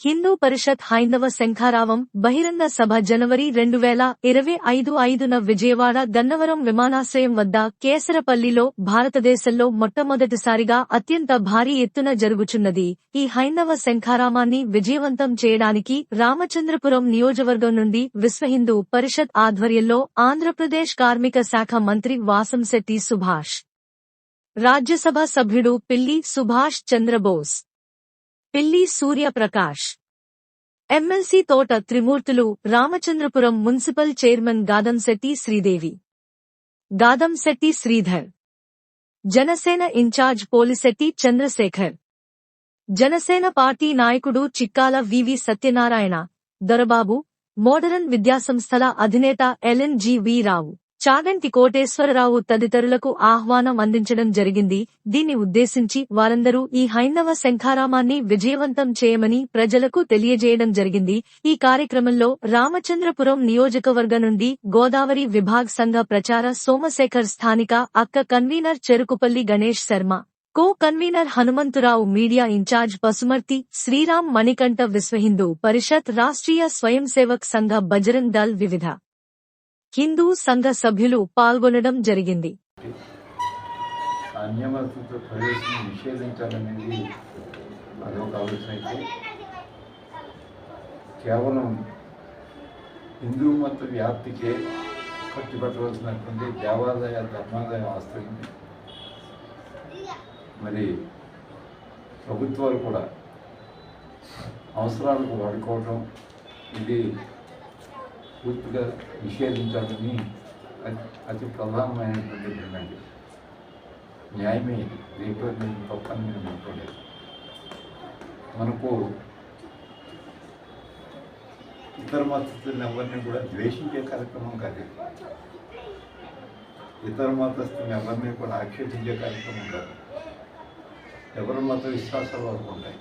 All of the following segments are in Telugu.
హిందూ పరిషత్ హైందవ శంఖారావం బహిరంగ సభ జనవరి 2025 5న విజయవాడ గన్నవరం విమానాశ్రయం వద్ద కేసరపల్లిలో భారతదేశంలో మొట్టమొదటిసారిగా అత్యంత భారీ ఎత్తున జరుగుచున్నది. ఈ హైందవ శంఖారామాన్ని విజయవంతం చేయడానికి రామచంద్రపురం నియోజకవర్గం నుండి విశ్వహిందూ పరిషత్ ఆధ్వర్యంలో ఆంధ్రప్రదేశ్ కార్మిక శాఖ మంత్రి వాసంశెట్టి సుభాష్, రాజ్యసభ సభ్యుడు పిల్లి సుభాష్ చంద్రబోస్, పిల్లి Suryaprakash, MLC Thota Trimurthulu, Ramachandrapuram municipal chairman Gadamsetti Sridevi, Gadamsetti Sridhar, Janasena incharge Polisetti Chandrasekhar, Janasena party నాయకుడు చిక్కాల వివి సత్యనారాయణ, దొరబాబు, మోడరన్ విద్యాసంస్థల అధినేత LNGV రావు, చాగంటి కోటేశ్వరరావు తదితరులకు ఆహ్వానం అందించడం జరిగింది. దీన్ని ఉద్దేశించి వారందరూ ఈ హైందవ శంఖారామాన్ని విజయవంతం చేయమని ప్రజలకు తెలియజేయడం జరిగింది. ఈ కార్యక్రమంలో రామచంద్రపురం నియోజకవర్గ నుండి గోదావరి విభాగ్ సంఘ ప్రచార సోమశేఖర్, స్థానిక అక్క convenor Cherukupalli Ganesh Sharma, co convenor Hanumanthurao, media incharge Pasumarthi Sriram Manikanta, Vishwa Hindu Parishad Rashtriya Swayamsevak Sangh Bajrang Dal, వివిధ హిందూ సంఘ సభ్యులు పాల్గొనడం జరిగింది. అన్యమతంతో ప్రవేశం నిషేధించాలనేది అదొక ఆలోచన అయితే, కేవలం హిందూ మత వ్యాప్తికే కట్టుబట్టవలసినటువంటి దేవాదాయ ధర్మాదాయ ఆస్తుల్ని మరి ప్రభుత్వాలు కూడా అవసరాలకు వాడుకోవడం, ఇది పూర్తిగా నిషేధించాలని అతి ప్రధానమైనటువంటి డిమాండ్. న్యాయమే, దీంట్లో నేను తప్పని నేను అనుకోలేదు. మనకు ఇతర మతస్థులను ఎవరిని కూడా ద్వేషించే కార్యక్రమం కాదు, ఇతర మతస్థులను ఎవరిని కూడా ఆక్షేపించే కార్యక్రమం కాదు. ఎవరి మత విశ్వాసాలు వరకు ఉంటాయి.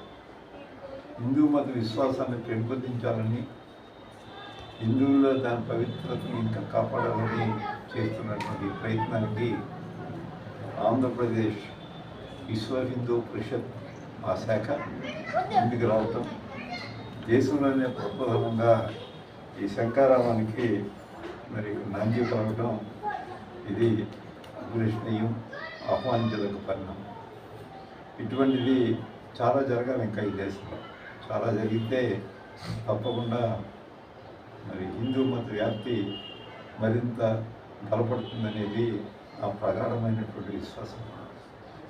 హిందూ మత విశ్వాసాన్ని పెంపొందించాలని, హిందువుల్లో దాని పవిత్రతను ఇంకా కాపాడాలని చేస్తున్నటువంటి ప్రయత్నానికి ఆంధ్రప్రదేశ్ విశ్వ హిందూ పరిషత్ ఆ శాఖ ముందుకు రావటం, దేశంలోనే ప్రప్రథమంగా ఈ శంఖారామానికి మరి నాంది కలగటం, ఇది అభిలషణీయం, ఆహ్వానించదగ్గ పరిణామం. ఇటువంటిది చాలా జరగాలి ఇంకా ఈ దేశంలో. చాలా జరిగితే తప్పకుండా మరి హిందూ మత వ్యాప్తి మరింత బలపడుతుందనేది నా ప్రగాఢమైనటువంటి విశ్వాసం.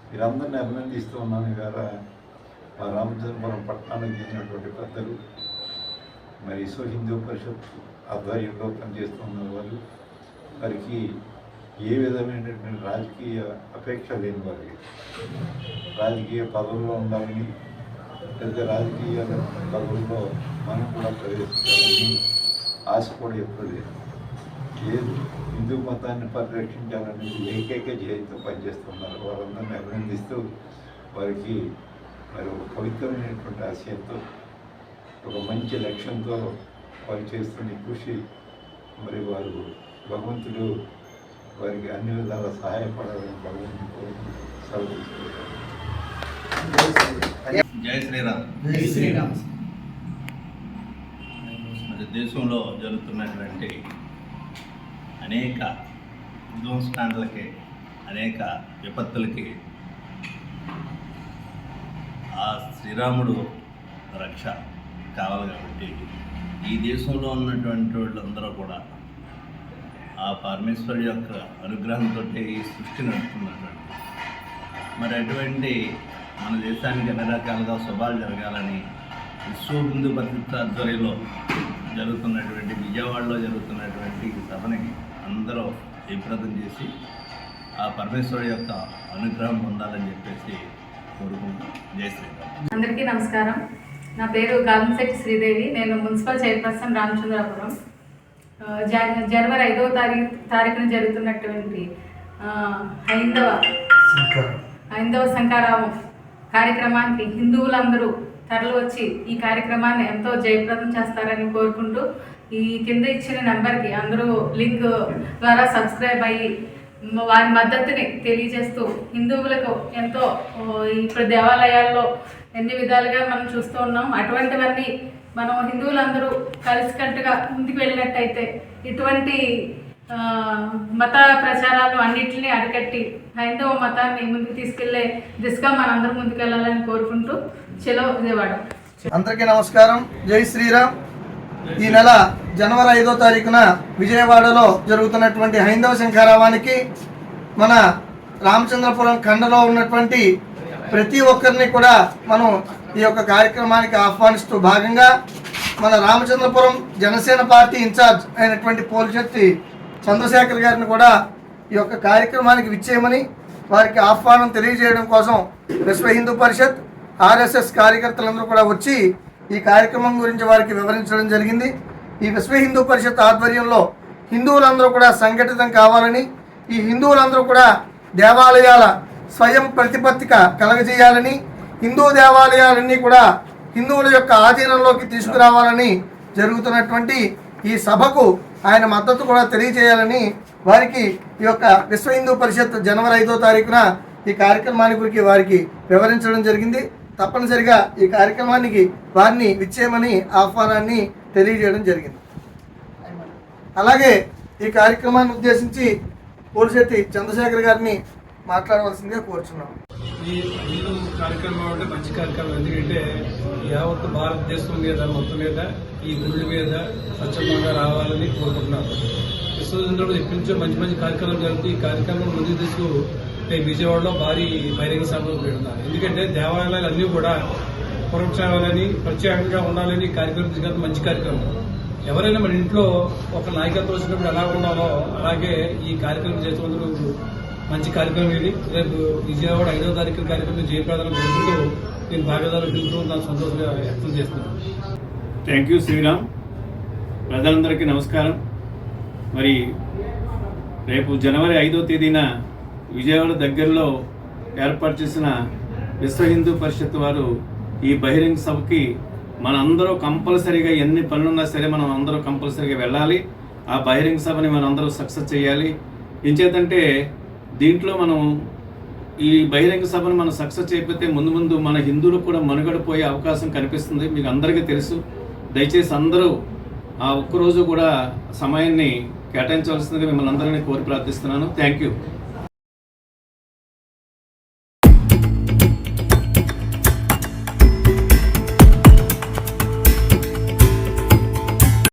మీరందరినీ అభినందిస్తూ ఉన్నాను. ఇవాళ మా రామచంద్రపురం పట్టణానికి చెందినటువంటి పెద్దలు, మరి విశ్వ హిందూ పరిషత్ ఆధ్వర్యంలో పనిచేస్తున్న వాళ్ళు, వారికి ఏ విధమైనటువంటి రాజకీయ అపేక్ష లేని వారికి రాజకీయ పదవుల్లో ఉండాలని, పెద్ద రాజకీయ పదవుల్లో మనం కూడా ప్రవేశించాలని ఆశ కూడా ఎప్పుడు లేదు. ఏ హిందూ మతాన్ని పరిరక్షించాలని ఏకైక ధ్యేయంతో పనిచేస్తున్నారు. వారందరినీ అభినందిస్తూ వారికి మరి ఒక పవిత్రమైనటువంటి ఆశయంతో, ఒక మంచి లక్ష్యంతో వారు చేస్తున్న కృషి, మరి వారు భగవంతుడు వారికి అన్ని విధాలా సహాయపడాలని భగవంతుడు సెలవు. జై శ్రీరామ్. జై శ్రీరామ్. మరి దేశంలో జరుగుతున్నటువంటి అనేక విధ్వంసకాండలకి, అనేక విపత్తులకి ఆ శ్రీరాముడు రక్ష కావాలి. కాబట్టి ఈ దేశంలో ఉన్నటువంటి వాళ్ళందరూ కూడా ఆ పరమేశ్వరు యొక్క అనుగ్రహంతో ఈ సృష్టి నడుపుతున్నటువంటి, మరి అటువంటి మన దేశానికి అన్ని రకాలుగా శుభాలు జరగాలని విశ్వ హిందూ పరిషత్ ఆధ్వర్యంలో జరుగుతున్నటువంటి, విజయవాడలో జరుగుతున్నటువంటి ఈ సభని అందరూ జయప్రదం చేసి ఆ పరమేశ్వరుడు యొక్క అనుగ్రహం పొందాలని చెప్పేసి కోరుకుంటాం. జై శ్రీరామ్. అందరికీ నమస్కారం. నా పేరు గాదంశెట్టి శ్రీదేవి. నేను మున్సిపల్ చైర్పర్సన్ రామచంద్రపురం. జనవరి 5వ తారీఖున జరుగుతున్నటువంటి హైందవ శంఖారావం కార్యక్రమానికి హిందువులందరూ తరలి వచ్చి ఈ కార్యక్రమాన్ని ఎంతో జయప్రదం చేస్తారని కోరుకుంటూ, ఈ కింద ఇచ్చిన నెంబర్కి అందరూ లింక్ ద్వారా సబ్స్క్రైబ్ అయ్యి వారి మద్దతుని తెలియజేస్తూ హిందువులకు ఎంతో ఇప్పుడు దేవాలయాల్లో ఎన్ని విధాలుగా మనం చూస్తూ ఉన్నాం. అటువంటివన్నీ మనం హిందువులందరూ కలిసికట్టుగా ముందుకు వెళ్ళినట్టయితే ఇటువంటి మత ప్రచారాలు అన్నింటినీ అరికట్టి హైందవ మతాన్ని ముందుకు తీసుకెళ్లే దిశగా మనందరూ ముందుకెళ్లాలని కోరుకుంటూ చలో విజయవాడ. అందరికీ నమస్కారం. జై శ్రీరామ్. ఈ నెల జనవరి 5వ తారీఖున విజయవాడలో జరుగుతున్నటువంటి హైందవ శంఖారావానికి మన రామచంద్రపురం ఖండలో ఉన్నటువంటి ప్రతి ఒక్కరిని కూడా మనం ఈ యొక్క కార్యక్రమానికి ఆహ్వానిస్తూ భాగంగా మన రామచంద్రపురం జనసేన పార్టీ ఇన్ఛార్జ్ అయినటువంటి పోలిశెట్టి చంద్రశేఖర్ గారిని కూడా ఈ యొక్క కార్యక్రమానికి విచ్చేయమని వారికి ఆహ్వానం తెలియజేయడం కోసం విశ్వ హిందూ పరిషత్ ఆర్ఎస్ఎస్ కార్యకర్తలందరూ కూడా వచ్చి ఈ కార్యక్రమం గురించి వారికి వివరించడం జరిగింది. ఈ విశ్వ హిందూ పరిషత్ ఆధ్వర్యంలో హిందువులందరూ కూడా సంఘటితం కావాలని, ఈ హిందువులందరూ కూడా దేవాలయాల స్వయం ప్రతిపత్తిక కలగజేయాలని, హిందూ దేవాలయాలన్నీ కూడా హిందువుల యొక్క ఆధీనంలోకి తీసుకురావాలని జరుగుతున్నటువంటి ఈ సభకు ఆయన మద్దతు కూడా తెలియజేయాలని వారికి ఈ యొక్క విశ్వ హిందూ పరిషత్ జనవరి 5వ తారీఖున ఈ కార్యక్రమాన్ని గురించి వారికి వివరించడం జరిగింది. తప్పనిసరిగా ఈ కార్యక్రమానికి వారిని విచ్చేయమని ఆహ్వానాన్ని తెలియజేయడం జరిగింది. అలాగే ఈ కార్యక్రమాన్ని ఉద్దేశించి పోలిశెట్టి చంద్రశేఖర్ గారిని మాట్లాడవలసిందిగా కోరుచున్నాం. ఈ హిందూ కార్యక్రమం అంటే మంచి కార్యక్రమం. ఎందుకంటే యావత్ భారతదేశం మీద మొత్తం మీద ఈ గుళ్ళ మీద స్వచ్ఛందంగా రావాలని కోరుకుంటున్నాను. విశ్వచంద్రుడు ఎప్పటి నుంచో మంచి మంచి కార్యక్రమాలు జరుగుతాయి. ఈ కార్యక్రమం ముందుకు తీసుకు విజయవాడలో భారీ బహిరంగ సభలు పెడుతున్నారు. ఎందుకంటే దేవాలయాలు అన్నీ కూడా పురక్షాలని ప్రత్యేకంగా ఉండాలని కార్యక్రమం తీసుకెళ్తే మంచి కార్యక్రమం. ఎవరైనా మన ఇంట్లో ఒక నాయకత్వం వచ్చినప్పుడు ఎలా ఉండాలో అలాగే ఈ కార్యక్రమం చేస్తున్నందుకు మంచి కార్యక్రమం ఇది. రేపు విజయవాడ 5వ తారీఖు కార్యక్రమం జయప్రదం కోరుకుంటూ నేను భాగదారులు పిలుస్తూ నాకు సంతోషంగా వ్యక్తం చేస్తున్నాను. Thank you Sriram. ప్రజలందరికీ నమస్కారం. మరి రేపు జనవరి 5వ తేదీన విజయవాడ దగ్గరలో ఏర్పాటు చేసిన విశ్వ హిందూ పరిషత్ వారు ఈ బహిరంగ సభకి మనందరూ కంపల్సరీగా ఎన్ని పనులున్నా సరే మనం అందరూ కంపల్సరీగా వెళ్ళాలి. ఆ బహిరంగ సభని మనం అందరూ సక్సెస్ చేయాలి. ఎంచేతంటే దీంట్లో మనం ఈ బహిరంగ సభను మనం సక్సెస్ చేయకపోతే ముందు ముందు మన హిందువులకు కూడా మనుగడ పోయే అవకాశం కనిపిస్తుంది. మీకు అందరికీ తెలుసు. దయచేసి అందరూ ఆ ఒక్కరోజు కూడా సమయాన్ని కేటాయించవలసిందిగా మిమ్మల్ని అందరినీ కోరి ప్రార్థిస్తున్నాను. Thank you.